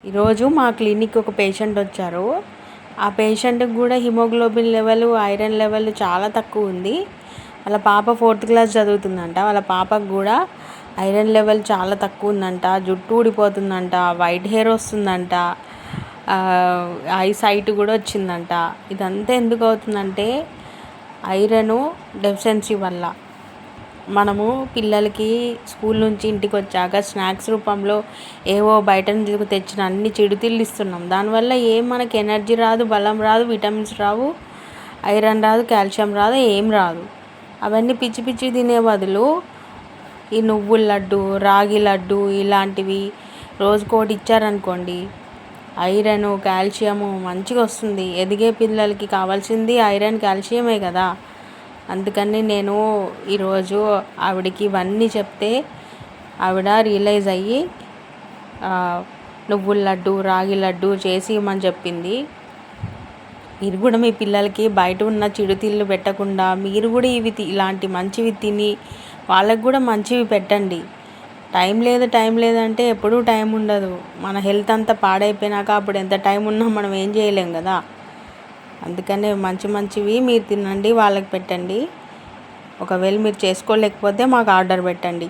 ఈరోజు మా క్లినిక్ ఒక పేషెంట్ వచ్చారు. ఆ పేషెంట్కి కూడా హిమోగ్లోబిన్ లెవెల్, ఐరన్ లెవెల్ చాలా తక్కువ ఉంది. వాళ్ళ పాప 4th క్లాస్ చదువుతుందంట. వాళ్ళ పాపకు కూడా ఐరన్ లెవెల్ చాలా తక్కువ ఉందంట. జుట్టు ఊడిపోతుందంట, వైట్ హెయిర్ వస్తుందంట, ఐ సైట్ కూడా వచ్చిందంట. ఇదంతా ఎందుకు అవుతుందంటే ఐరన్ డెఫిషియన్సీ వల్ల. మనము పిల్లలకి స్కూల్ నుంచి ఇంటికి వచ్చాక స్నాక్స్ రూపంలో ఏవో బయట నుంచి తెచ్చిన అన్ని చిరుతిళ్ళు ఇస్తున్నాం. దానివల్ల మనకి ఎనర్జీ రాదు, బలం రాదు, విటమిన్స్ రావు, ఐరన్ రాదు, కాల్షియం రాదు, ఏం రాదు. అవన్నీ పిచ్చి పిచ్చి తినే బదులు ఈ నువ్వుల లడ్డు, రాగి లడ్డు ఇలాంటివి రోజుకోటి ఇచ్చారనుకోండి, ఐరన్, కాల్షియము మంచిగా వస్తుంది. ఎదిగే పిల్లలకి కావాల్సింది ఐరన్, కాల్షియమే కదా. అందుకని నేను ఈరోజు ఆవిడకి ఇవన్నీ చెప్తే ఆవిడ రియలైజ్ అయ్యి నువ్వుల లడ్డు, రాగి లడ్డు చేసి ఇవ్వమని చెప్పింది. మీరు కూడా మీ పిల్లలకి బయట ఉన్న చిరుతిళ్ళు పెట్టకుండా మీరు కూడా ఇలాంటి మంచివి తిని వాళ్ళకు కూడా మంచివి పెట్టండి. టైం లేదంటే ఎప్పుడూ టైం ఉండదు. మన హెల్త్ అంతా పాడైపోయినాక అప్పుడు ఎంత టైం ఉన్నా మనం ఏం చేయలేం కదా. అందుకనే మంచివి మీరు తినండి, వాళ్ళకి పెట్టండి. ఒకవేళ మీరు చేసుకోలేకపోతే మాకు ఆర్డర్ పెట్టండి.